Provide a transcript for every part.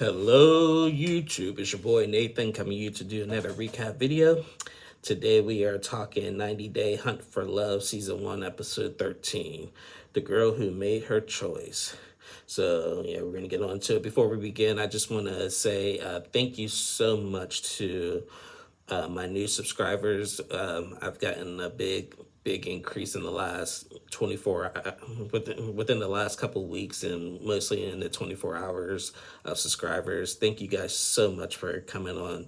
Hello YouTube, it's your boy Nathan coming to you to do another recap video. Today we are talking 90 Day Hunt for Love Season 1 Episode 13, The Girl Who Made Her Choice. So yeah, we're going to get on to it. Before we begin, I just want to say thank you so much to my new subscribers. I've gotten a big increase in the last 24 within the last couple weeks, and mostly in the 24 hours of subscribers. Thank you guys so much for coming on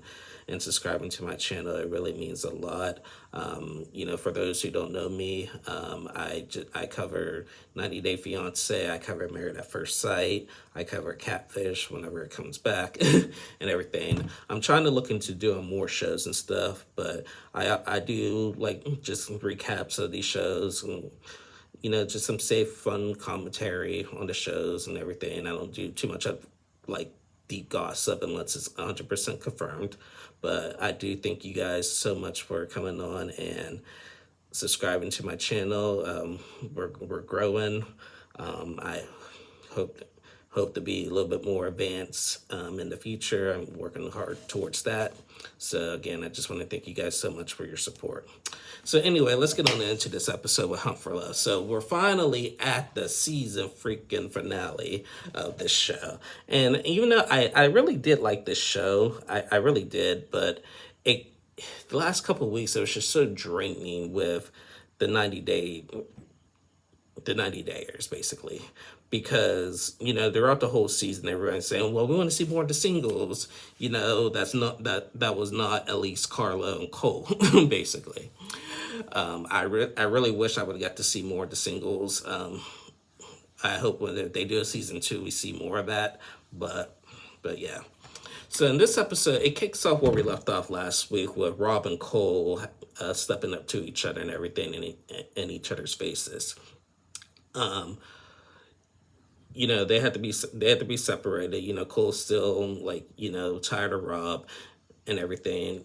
and subscribing to my channel. It really means a lot. For those who don't know me, I cover 90 Day Fiance, I cover Married at First Sight, I cover Catfish whenever it comes back, and everything. I'm trying to look into doing more shows and stuff, but I do like just recaps of these shows and just some safe, fun commentary on the shows and everything. I don't do too much of like deep gossip unless it's 100% confirmed. But I do thank you guys so much for coming on and subscribing to my channel. We're growing. I hope to be a little bit more advanced in the future. I'm working hard towards that. So again, I just want to thank you guys so much for your support. So anyway, let's get on into this episode with Hunt for Love. So we're finally at the season freaking finale of this show. And even though I really did like this show, I really did, but the last couple of weeks, it was just so draining with the 90 dayers, basically. Because, throughout the whole season, everyone's saying, well, we want to see more of the singles. That was not Elise, Carla, and Cole, basically. I really wish I would have got to see more of the singles. I hope when they do a season 2, we see more of that. But yeah. So in this episode, it kicks off where we left off last week with Rob and Cole stepping up to each other and everything in each other's faces. They had to be separated. Cole's still tired of Rob and everything.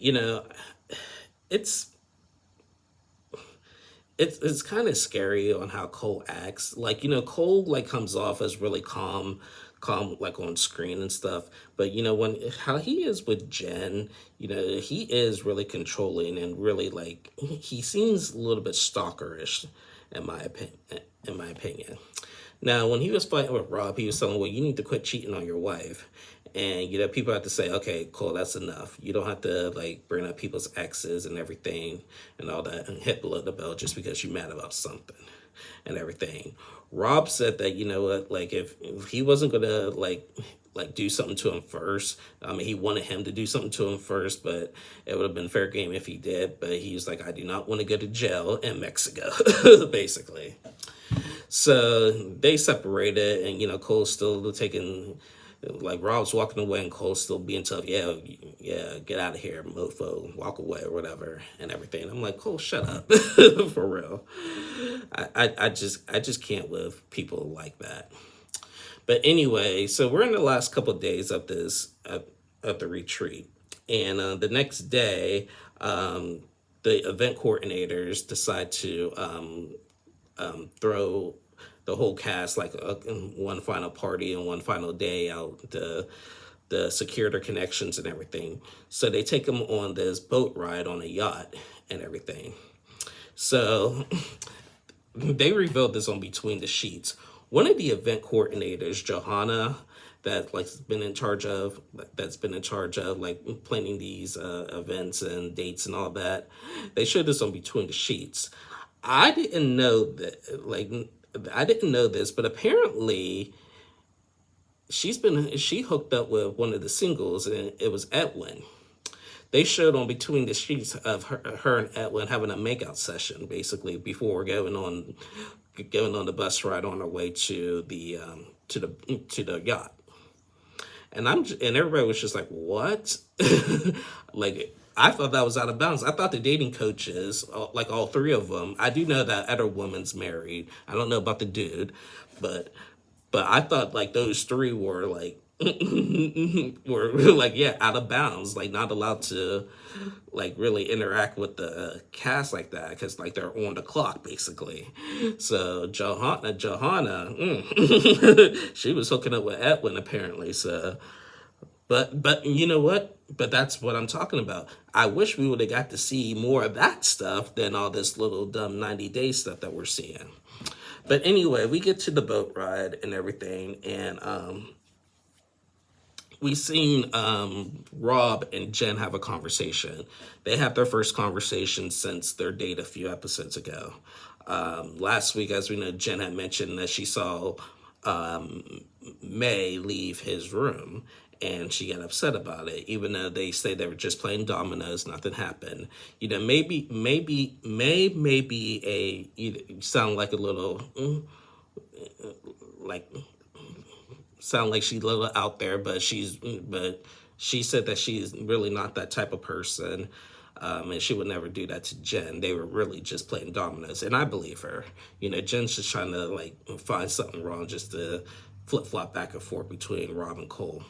It's kind of scary on how Cole acts. Cole comes off as really calm on screen and stuff. But how he is with Jen, he is really controlling and really he seems a little bit stalkerish in my opinion. Now, when he was fighting with Rob, he was telling, well, you need to quit cheating on your wife. And, people have to say, okay, Cole, that's enough. You don't have to, bring up people's exes and everything and all that and hit below the belt just because you're mad about something and everything. Rob said that, if he wasn't going to, do something to him first. He wanted him to do something to him first, but it would have been fair game if he did. But he was like, I do not want to go to jail in Mexico, basically. So they separated, and Cole's still taking, Rob's walking away, and Cole's still being tough. Yeah, get out of here, mofo, walk away or whatever, and everything. I'm like, Cole, shut up, for real. I just can't with people like that. But anyway, so we're in the last couple of days of this of the retreat, and the next day, the event coordinators decide to throw the whole cast one final party and one final day out, the secure their connections and everything. So they take them on this boat ride on a yacht and everything. So they revealed this on Between the Sheets. One of the event coordinators, Johanna, that's been in charge of planning these events and dates and all that, they showed this on Between the Sheets. I didn't know this, but apparently she hooked up with one of the singles, and it was Edwin. They showed on Between the Sheets of her and Edwin having a makeout session, basically, before going on the bus ride on our way to the yacht. And everybody was just like, what? I thought that was out of bounds. I thought the dating coaches, all three of them, I do know that other woman's married. I don't know about the dude, but I thought those three were out of bounds, not allowed to really interact with the cast like that, because they're on the clock basically. So Johanna she was hooking up with Edwin apparently. So But you know what? But that's what I'm talking about. I wish we would have got to see more of that stuff than all this little dumb 90-day stuff that we're seeing. But anyway, we get to the boat ride and everything, and we seen Rob and Jen have a conversation. They had their first conversation since their date a few episodes ago. Last week, as we know, Jen had mentioned that she saw May leave his room, and she got upset about it, even though they say they were just playing dominoes, nothing happened. You know, maybe you sound like a little like sound like she's a little out there, but she said that she's really not that type of person. And she would never do that to Jen. They were really just playing dominoes, and I believe her. You know, Jen's just trying to like find something wrong just to flip flop back and forth between Rob and Cole.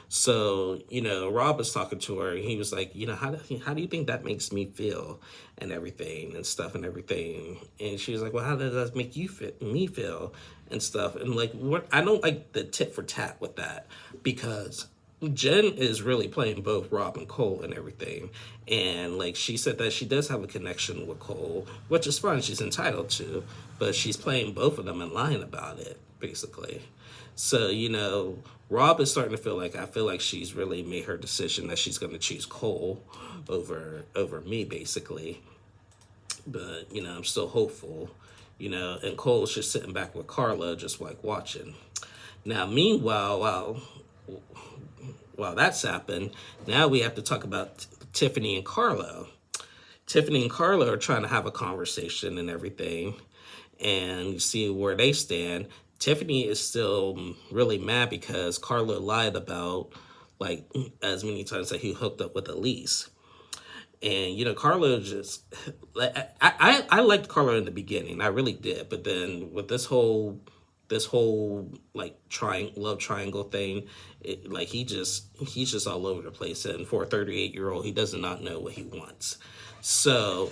So, you know, Rob was talking to her, and he was like, you know, how do you think that makes me feel, and everything and stuff and everything. And she was like, well, how does that make me feel and stuff? And like, what I don't like the tit for tat with that, because Jen is really playing both Rob and Cole and everything. And like she said that she does have a connection with Cole, which is fine, she's entitled to, but she's playing both of them and lying about it, basically. So, you know, Rob is starting to feel like, I feel like she's really made her decision that she's going to choose Cole over me, basically. But, you know, I'm still hopeful, you know, and Cole's just sitting back with Carla, just like watching. Now, meanwhile, while that's happened, now we have to talk about Tiffany and Carlo. Tiffany and Carlo are trying to have a conversation and everything, and you see where they stand. Tiffany is still really mad because Carlo lied about, like, as many times that he hooked up with Elise. And, you know, Carlo just, I liked Carlo in the beginning. I really did. But then with this whole like love triangle thing, like he's just all over the place. And for a 38-year-old, he does not know what he wants. So,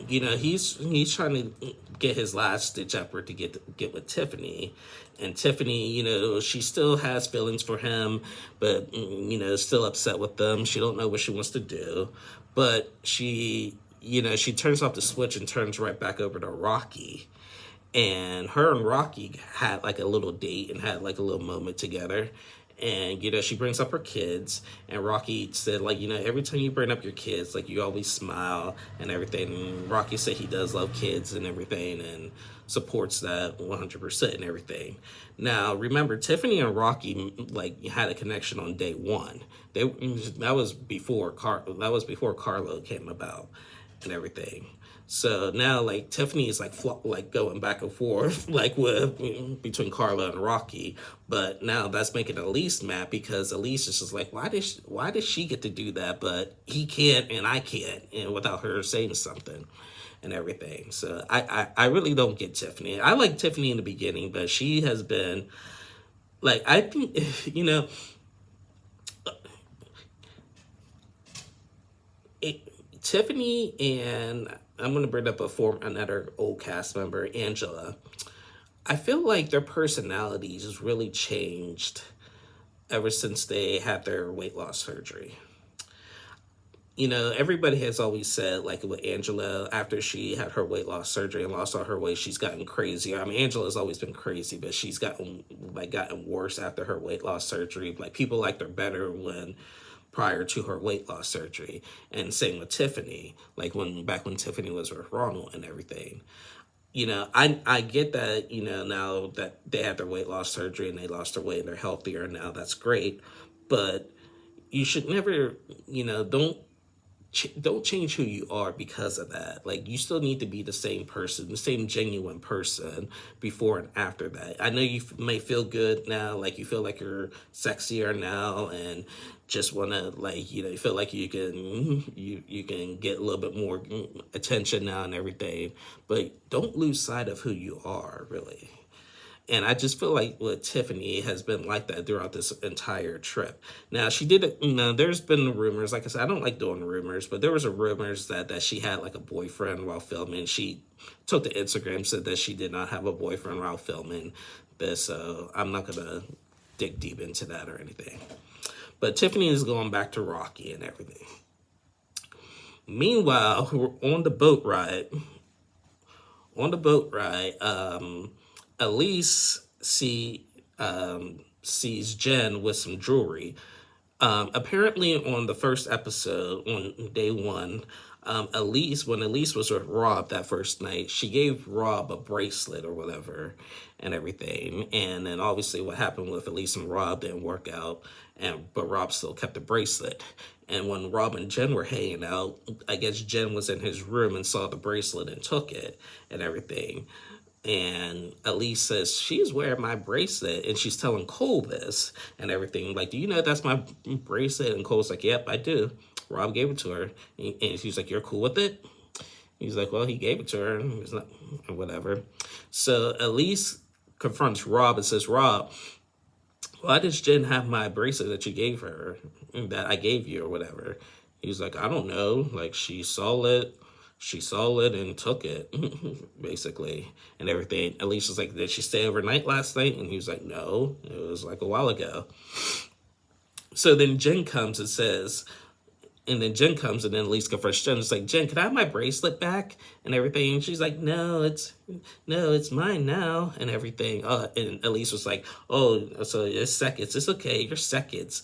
you know, he's trying to get his last ditch effort to get with Tiffany. And Tiffany, you know, she still has feelings for him, but you know, still upset with them. She don't know what she wants to do, but she, you know, she turns off the switch and turns right back over to Rocky. And her and Rocky had like a little date and had like a little moment together. And, you know, she brings up her kids, and Rocky said, like, you know, every time you bring up your kids, like, you always smile and everything. And Rocky said he does love kids and everything and supports that 100% and everything. Now, remember, Tiffany and Rocky, like, had a connection on day one. That was before Carlo came about and everything. So now, like, Tiffany is like going back and forth, like with between Carla and Rocky. But now that's making Elise mad, because Elise is just like, why does she get to do that, but he can't and I can't, and without her saying something and everything. So I really don't get Tiffany. I like Tiffany in the beginning, but she has been like, I think, you know, Tiffany and I'm going to bring up another old cast member, Angela. I feel like their personalities has really changed ever since they had their weight loss surgery. You know, everybody has always said, like with Angela, after she had her weight loss surgery and lost all her weight, she's gotten crazier. I mean, Angela's always been crazy, but she's gotten worse after her weight loss surgery. Like, people liked her better prior to her weight loss surgery. And same with Tiffany, like back when Tiffany was with Ronald and everything. You know, I get that, you know, now that they had their weight loss surgery and they lost their weight and they're healthier now, that's great. But you should never, you know, don't change who you are because of that. Like, you still need to be the same person, the same genuine person before and after that. I know you may feel good now, like you feel like you're sexier now and just want to, like, you know, you feel like you can get a little bit more attention now and everything, but don't lose sight of who you are, really. And I just feel like with Tiffany, it has been like that throughout this entire trip. Now, she did, you know, there's been rumors. Like I said, I don't like doing rumors, but there was rumors that she had like a boyfriend while filming. She took to Instagram, said that she did not have a boyfriend while filming this. So I'm not going to dig deep into that or anything. But Tiffany is going back to Rocky and everything. Meanwhile, we're on the boat ride. Elise sees Jen with some jewelry. Apparently, on the first episode, on day one, when Elise was with Rob that first night, she gave Rob a bracelet or whatever and everything. And then obviously what happened with Elise and Rob didn't work out, but Rob still kept the bracelet. And when Rob and Jen were hanging out, I guess Jen was in his room and saw the bracelet and took it and everything. And Elise says, she's wearing my bracelet. And she's telling Cole this and everything. Like, do you know that's my bracelet? And Cole's like, yep, I do. Rob gave it to her. And she's like, you're cool with it? He's like, well, he gave it to her. And he's not, whatever. So Elise confronts Rob and says, Rob, why does Jen have my bracelet that you gave her, that I gave you or whatever? He's like, I don't know. Like, she saw it and took it, basically, and everything. Elise was like, did she stay overnight last night? And he was like, no, it was like a while ago. So then Jen comes and then Elise confronts Jen. It's like, Jen, can I have my bracelet back and everything? And she's like, no, it's mine now and everything. And Elise was like, oh, so it's seconds. It's okay, you're seconds.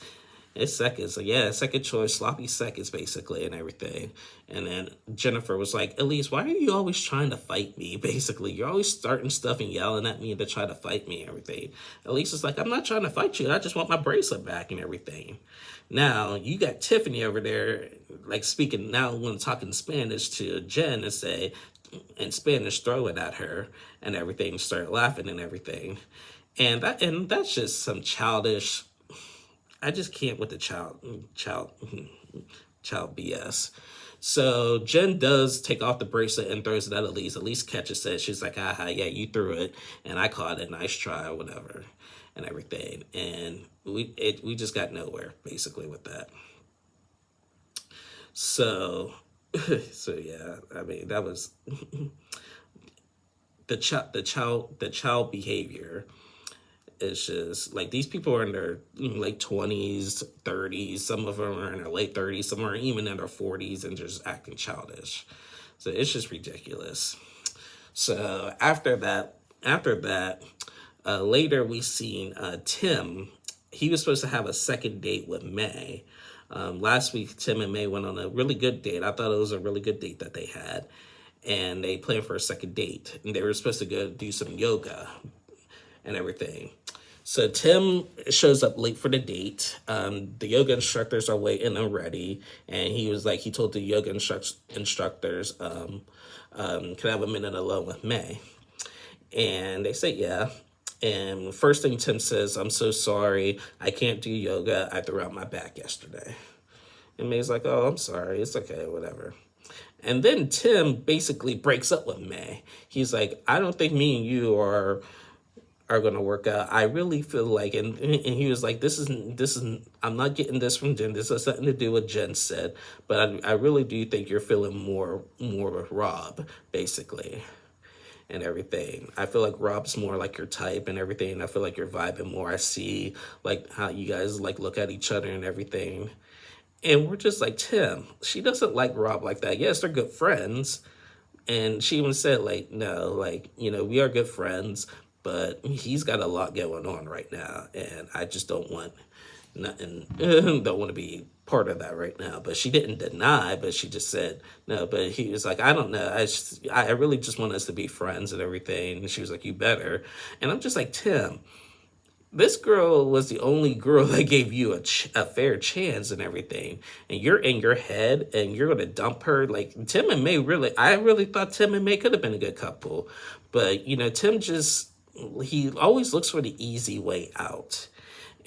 It's seconds. So yeah, second choice, sloppy seconds, basically, and everything. And then Jennifer was like, Elise, why are you always trying to fight me, basically? You're always starting stuff and yelling at me to try to fight me and everything. Elise is like, I'm not trying to fight you. I just want my bracelet back and everything. Now, you got Tiffany over there, like, speaking now when talking Spanish to Jen and say, in Spanish, throw it at her and everything, start laughing and everything. And that's just some childish... I just can't with the child BS. So Jen does take off the bracelet and throws it at Elise. Elise catches it. She's like, aha, yeah, you threw it. And I caught it. Nice try or whatever and everything. And we just got nowhere, basically, with that. So yeah, I mean, that was the child behavior. It's just like these people are in their late 20s, 30s. Some of them are in their late 30s. Some are even in their 40s and just acting childish. So it's just ridiculous. So after that, later we seen Tim. He was supposed to have a second date with May. Last week, Tim and May went on a really good date. I thought it was a really good date that they had. And they planned for a second date. And they were supposed to go do some yoga and everything. So Tim shows up late for the date. The yoga instructors are waiting and ready. And he told the yoga instructors, can I have a minute alone with May? And they say, yeah. And first thing Tim says, I'm so sorry. I can't do yoga. I threw out my back yesterday. And May's like, oh, I'm sorry. It's okay, whatever. And then Tim basically breaks up with May. He's like, I don't think me and you are going to work out. I really feel like, and he was like, this isn't, I'm not getting this from Jen. This has nothing to do with what Jen said, but I really do think you're feeling more with Rob, basically, and everything. I feel like Rob's more like your type and everything. I feel like you're vibing more. I see like how you guys like look at each other and everything. And we're just like, Tim, she doesn't like Rob like that. Yes, they're good friends. And she even said like, no, like, we are good friends, but he's got a lot going on right now, and I just don't want nothing, don't want to be part of that right now. But she didn't deny, but she just said no. But he was like, I don't know, I really just want us to be friends and everything. And she was like, you better. And I'm just like, Tim, this girl was the only girl that gave you a fair chance and everything. And you're in your head and you're going to dump her. Like Tim and May I really thought Tim and May could have been a good couple. But, Tim he always looks for the easy way out.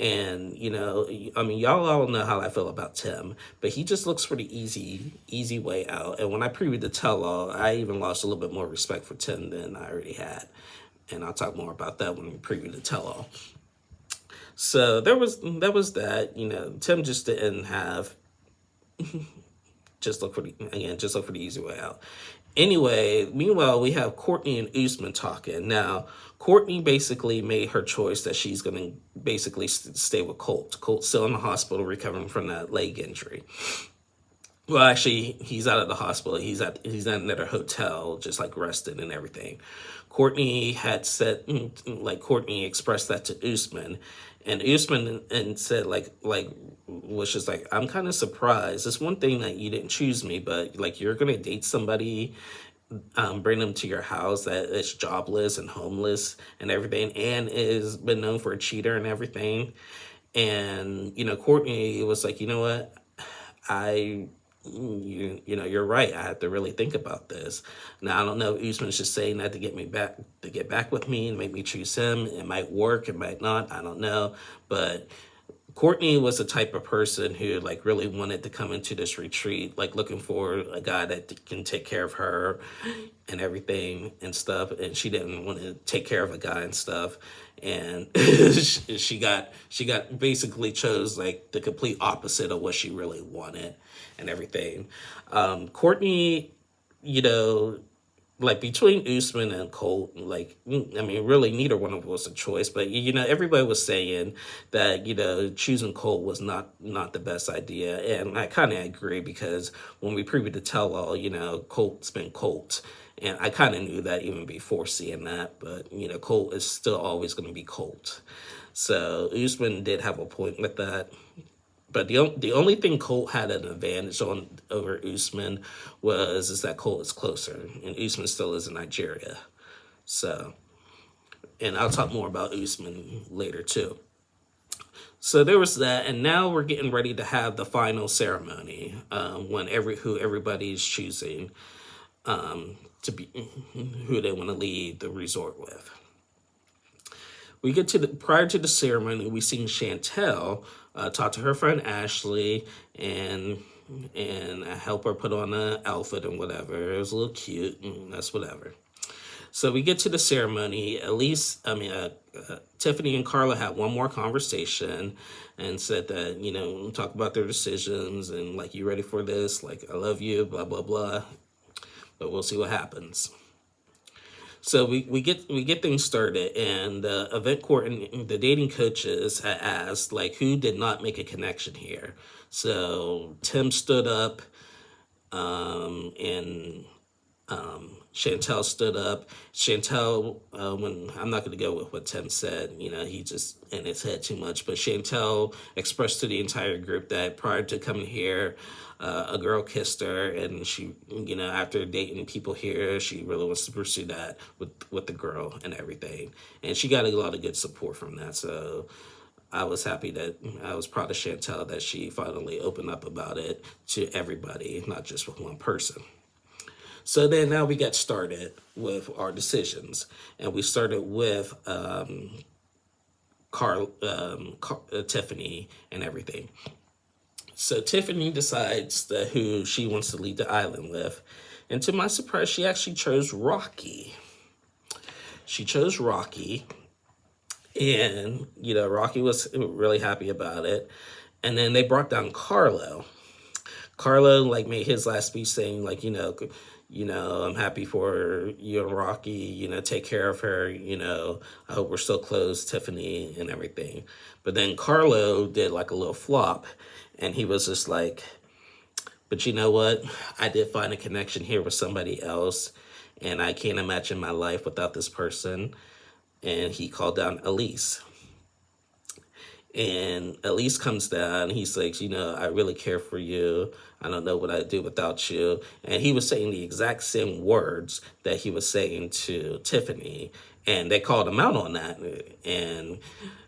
And, y'all all know how I feel about Tim, but he just looks for the easy way out. And when I previewed the tell-all, I even lost a little bit more respect for Tim than I already had. And I'll talk more about that when we preview the tell-all. So there was that, Tim just didn't have, just look for the easy way out. Anyway, meanwhile, we have Courtney and Usman talking. Now, Courtney basically made her choice that she's going to basically stay with Colt. Colt's still in the hospital recovering from that leg injury. Well, actually, he's out of the hospital. He's at another hotel, just like rested and everything. Courtney had said, like Courtney expressed that to Usman, and Usman and said like was just like, I'm kind of surprised. It's one thing that you didn't choose me, but like you're gonna date somebody, bring them to your house that is jobless and homeless and everything, and is been known for a cheater and everything. And Courtney was like, you know what, I you're right. I have to really think about this. Now I don't know if Usman's just saying that to get back with me and make me choose him. It might work, it might not. I don't know, but Courtney was the type of person who like really wanted to come into this retreat, like looking for a guy that can take care of her and everything and stuff. And she didn't want to take care of a guy and stuff. And she got basically chose like the complete opposite of what she really wanted and everything. Courtney, like between Usman and Colt, like, I mean, really neither one of them was a choice, but everybody was saying that choosing Colt was not the best idea, and I kind of agree, because when we previewed the tell-all, Colt's been Colt, and I kind of knew that even before seeing that, but Colt is still always going to be Colt. So Usman did have a point with that. But the only thing Colt had an advantage on over Usman is that Colt is closer, and Usman still is in Nigeria. So, and I'll talk more about Usman later too. So there was that, and now we're getting ready to have the final ceremony, when everybody's choosing to be who they want to leave the resort with. We get to prior to the ceremony, we see Chantel talk to her friend Ashley and help her put on an outfit and whatever. It was a little cute, and that's whatever. So we get to the ceremony. Tiffany and Carla had one more conversation and said that, talk about their decisions and like, you ready for this? Like, I love you, blah, blah, blah. But we'll see what happens. So we get things started, and the event court and the dating coaches had asked like, who did not make a connection here. So Tim stood up, and Chantel stood up. Chantel, when I'm not going to go with what Tim said, he just in his head too much. But Chantel expressed to the entire group that prior to coming here, a girl kissed her, and she, after dating people here, she really wants to pursue that with the girl and everything. And she got a lot of good support from that. So I was proud of Chantel that she finally opened up about it to everybody, not just with one person. So then now we got started with our decisions, and we started with Tiffany and everything. So Tiffany decides who she wants to leave the island with, and to my surprise, she actually chose Rocky. She chose Rocky, and Rocky was really happy about it. And then they brought down Carlo. Carlo like made his last speech saying like, I'm happy for you and Rocky, take care of her, I hope we're still close, Tiffany, and everything. But then Carlo did like a little flop, and he was just like, but you know what? I did find a connection here with somebody else, and I can't imagine my life without this person. And he called down Elise. And Elise comes down, he's like, I really care for you. I don't know what I'd do without you. And he was saying the exact same words that he was saying to Tiffany. And they called him out on that. And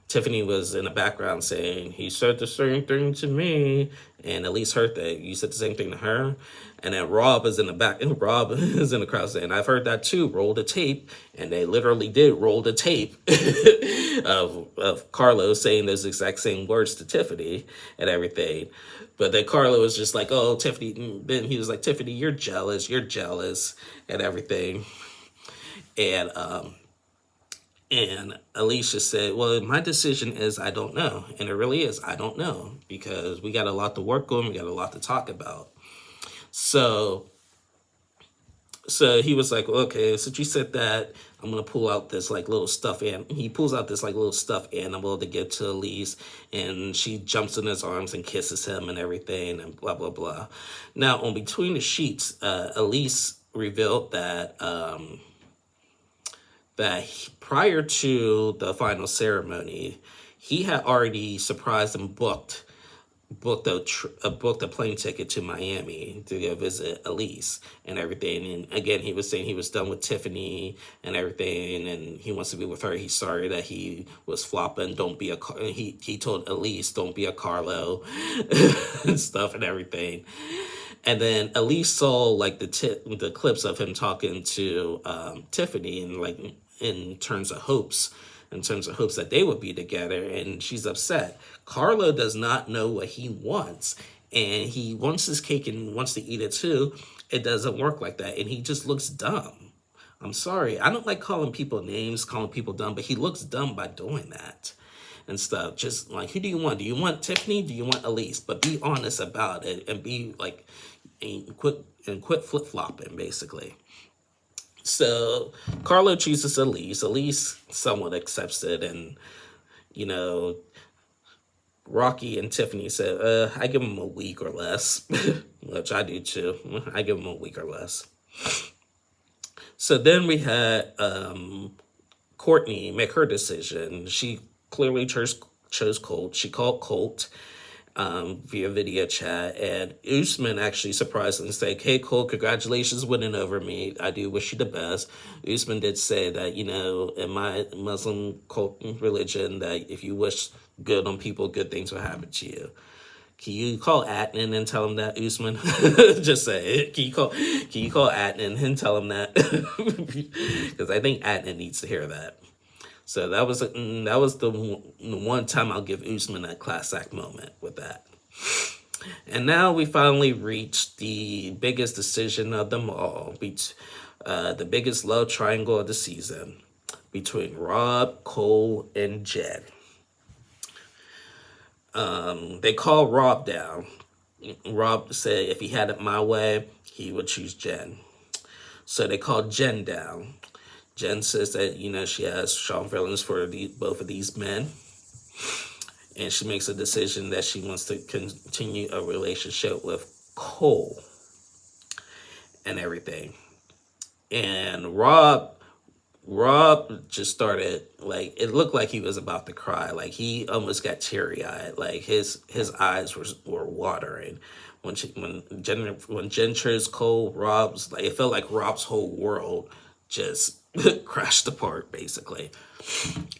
Tiffany was in the background saying, he said the same thing to me. And Elise heard that. You said the same thing to her? And then Rob is in the back, and Rob is in the crowd saying, I've heard that too, roll the tape. And they literally did roll the tape of Carlo saying those exact same words to Tiffany and everything. But then Carlo was just like, oh, Tiffany, then he was like, Tiffany, you're jealous and everything. And Alicia said, well, my decision is I don't know. And it really is, I don't know, because we got a lot to work on. We got a lot to talk about. So So he was like, okay, since you said that, I'm gonna pull out this like little stuffed animal. He pulls out this like little stuffed animal to give to Elise, and she jumps in his arms and kisses him and everything, and blah blah blah. Now, on Between the Sheets, Elise revealed that prior to the final ceremony, he had already surprised and booked a plane ticket to Miami to go visit Elise and everything. And again, he was saying he was done with Tiffany and everything, and he wants to be with her. He's sorry that he was flopping. Don't be a he told Elise, don't be a Carlo and stuff and everything. And then Elise saw like the clips of him talking to Tiffany, and like in terms of hopes that they would be together, and she's upset. Carlo does not know what he wants, and he wants his cake and wants to eat it too. It doesn't work like that, and he just looks dumb. I'm sorry. I don't like calling people names, calling people dumb, but he looks dumb by doing that and stuff. Just like, who do you want? Do you want Tiffany? Do you want Elise? But be honest about it, and be like, and quit flip flopping, basically. So Carlo chooses Elise. Elise somewhat accepts it, and you know, Rocky and Tiffany said, I give him a week or less, which I do too. I give him a week or less. So then we had Courtney make her decision. She clearly chose Colt. She called Colt via video chat, and Usman actually surprisingly said, hey Colt, congratulations winning over me. I do wish you the best. Usman did say that, you know, in my Muslim cult religion, that if you wish good on people, good things will happen to you. Can you call Adnan and tell him that, Usman? Just say it. Can you call Adnan and tell him that? Because I think Adnan needs to hear that. So that was the one time I'll give Usman that class act moment with that. And now we finally reached the biggest decision of them all, the biggest love triangle of the season, between Rob, Cole, and Jen. They called Rob down. Rob said if he had it my way, he would choose Jen. So they called Jen down. Jen says that, you know, she has strong feelings for both of these men. And she makes a decision that she wants to continue a relationship with Cole and everything. And Rob just started, like, it looked like he was about to cry. Like, he almost got teary-eyed. Like, his eyes were watering. When Jen chose Cole, Rob's, like, it felt like Rob's whole world just crashed apart, basically.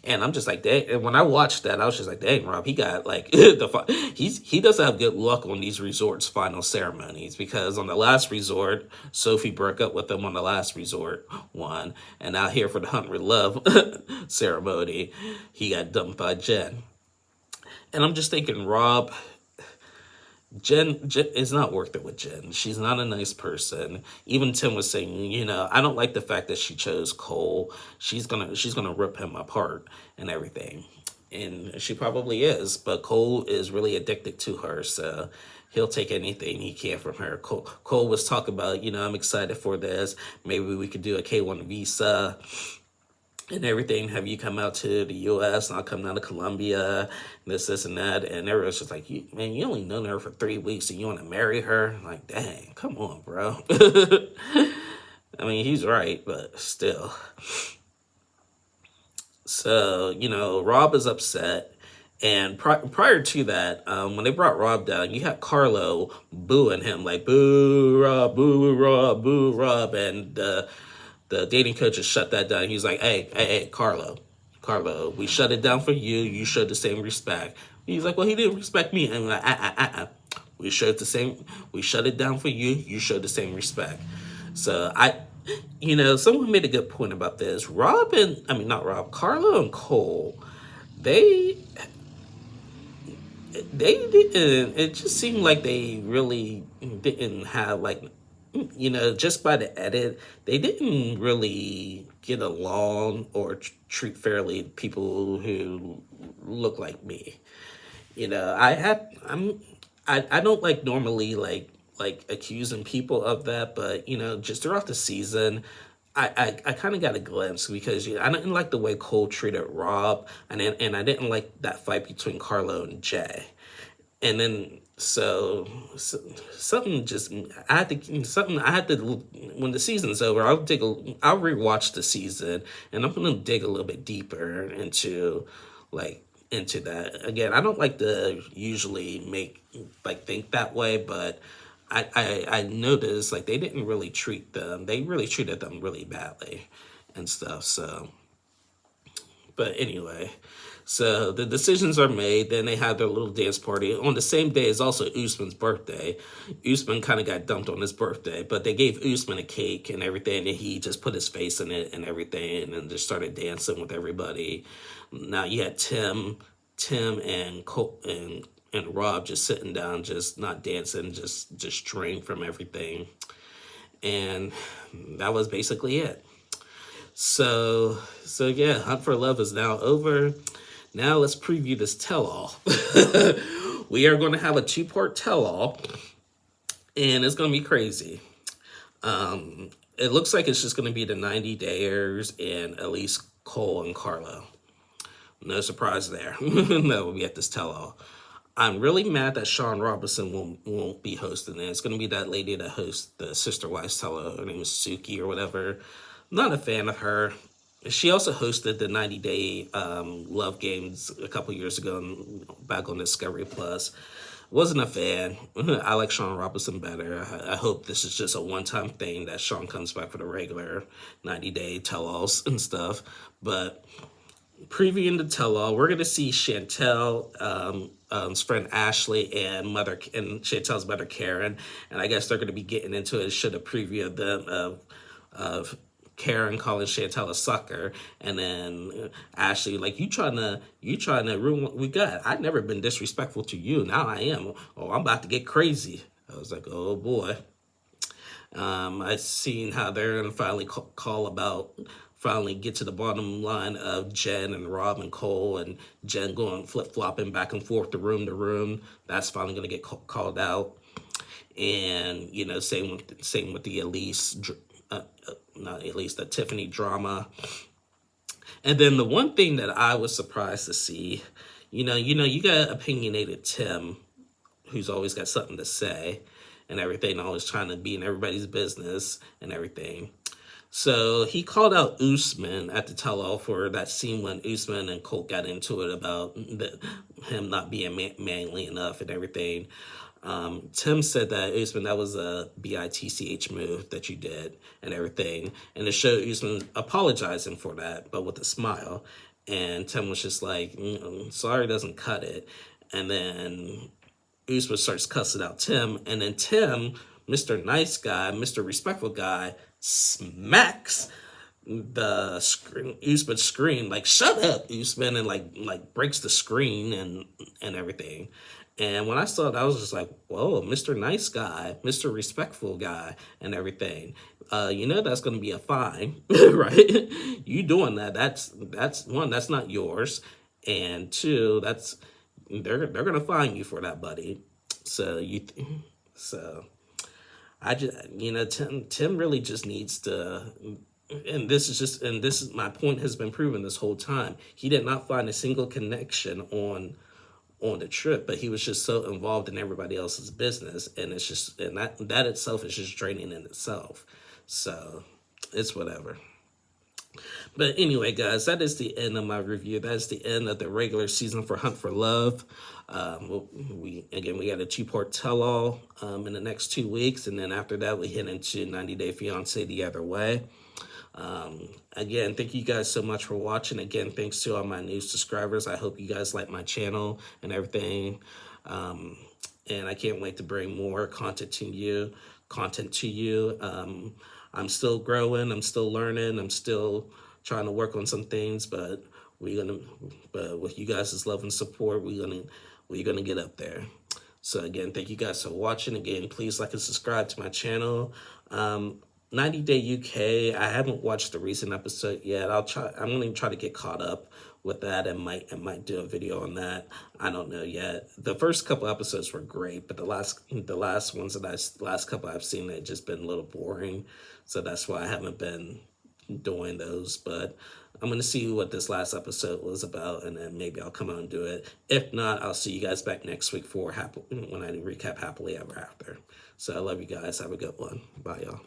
And I'm just like, dang. And when I watched that, I was just like, dang, Rob, he got like he doesn't have good luck on these resorts' final ceremonies, because on the last resort, Sophie broke up with him on the last resort one, and out here for the Hunt with Love ceremony, he got dumped by Jen. And I'm just thinking, Rob, Jen is not worth it with Jen. She's not a nice person. Even Tim was saying, you know, I don't like the fact that she chose Cole. She's gonna rip him apart and everything. And she probably is, but Cole is really addicted to her, so he'll take anything he can from her. Cole was talking about, you know, I'm excited for this. Maybe we could do a K1 visa and everything, have you come out to the U.S. and I'll come down to Colombia, this, and that. And everyone's just like, man, you only known her for 3 weeks and you want to marry her? Like, dang, come on, bro. I mean, he's right, but still. So, you know, Rob is upset. And prior to that, when they brought Rob down, you had Carlo booing him, like, boo, Rob, boo, Rob, boo, Rob. And the dating coach just shut that down. He's like, hey, Carlo, we shut it down for you. You showed the same respect. He's like, well, he didn't respect me. And I'm like, we shut it down for you. You showed the same respect. So you know, someone made a good point about this. Carlo and Cole, they didn't, it just seemed like they really didn't have, like, you know, just by the edit, they didn't really get along or treat fairly people who look like me. You know, I don't like normally like like accusing people of that, but just throughout the season, I kind of got a glimpse because I didn't like the way Cole treated Rob, and I didn't like that fight between Carlo and Jay. And then so something just I had to when the season's over, I'll rewatch the season, and I'm gonna dig a little bit deeper like into that. Again, I don't like to usually think that way, but I noticed like they really treated them really badly and stuff. So but anyway, so the decisions are made. Then they have their little dance party. On the same day is also Usman's birthday. Usman kind of got dumped on his birthday, but they gave Usman a cake and everything, and he just put his face in it and everything, and just started dancing with everybody. Now you had Tim and Cole and Rob just sitting down, just not dancing, just drained from everything, and that was basically it. So yeah, Hunt for Love is now over. Now let's preview this tell-all. We are going to have a 2-part tell-all, and it's going to be crazy. It looks like it's just going to be the 90 Dayers and Elise, Cole, and Carlo. No surprise there. That will be at this tell-all. I'm really mad that Sean Robinson won't be hosting it. It's going to be that lady that hosts the Sister Wives tell-all. Her name is Suki or whatever. Not a fan of her. She also hosted the 90-day Love Games a couple years ago back on Discovery Plus. Wasn't a fan. I like Sean Robinson better. I hope this is just a one-time thing that Sean comes back for the regular 90-day tell-alls and stuff. But previewing the tell-all, we're going to see Chantel's friend Ashley and Chantel's mother Karen. And I guess they're going to be getting into it. Should a preview of them of Karen calling Chantel a sucker, and then Ashley like, you trying to ruin what we got. I've never been disrespectful to you. Now I am. Oh, I'm about to get crazy. I was like, oh boy. I've seen how they're gonna finally get to the bottom line of Jen and Rob and Cole, and Jen going flip-flopping back and forth to room. That's finally gonna get called out. And same with the Elise. Not at least the Tiffany drama. And then the one thing that I was surprised to see, you got opinionated Tim, who's always got something to say and everything, always trying to be in everybody's business and everything. So he called out Usman at the tell-all for that scene when Usman and Colt got into it about him not being manly enough and everything. Tim said that Usman, that was a bitch move that you did and everything, and it showed Usman apologizing for that, but with a smile. And Tim was just like, sorry doesn't cut it. And then Usman starts cussing out Tim, and then Tim, Mr. Nice Guy, Mr. Respectful Guy, smacks the Usman's screen, like, shut up, Usman, and like breaks the screen and everything. And when I saw it, I was just like, whoa, Mr. Nice Guy, Mr. Respectful Guy, and everything. That's going to be a fine, right? You doing that, that's one, that's not yours. And two, they're going to fine you for that, buddy. So I just, Tim really just needs to, and this is my point has been proven this whole time. He did not find a single connection on the trip, but he was just so involved in everybody else's business, and it's just, and that itself is just draining in itself. So it's whatever. But anyway, guys, that is the end of my review. That is the end of the regular season for Hunt for Love. We got a 2-part tell-all in the next 2 weeks, and then after that, we hit into 90 Day Fiancé the other way. Again, thank you guys so much for watching. Again, thanks to all my new subscribers. I hope you guys like my channel and everything. And I can't wait to bring more content to you. I'm still growing. I'm still learning. I'm still trying to work on some things, but with you guys' love and support, we're gonna get up there. So again, thank you guys for watching. Again, please like and subscribe to my channel. 90 Day UK, I haven't watched the recent episode yet. I'm going to try to get caught up with that, and might do a video on that. I don't know yet. The first couple episodes were great, but the last ones last couple I've seen, they've just been a little boring. So that's why I haven't been doing those. But I'm gonna see what this last episode was about, and then maybe I'll come out and do it. If not, I'll see you guys back next week for when I recap Happily Ever After. So I love you guys. Have a good one. Bye, y'all.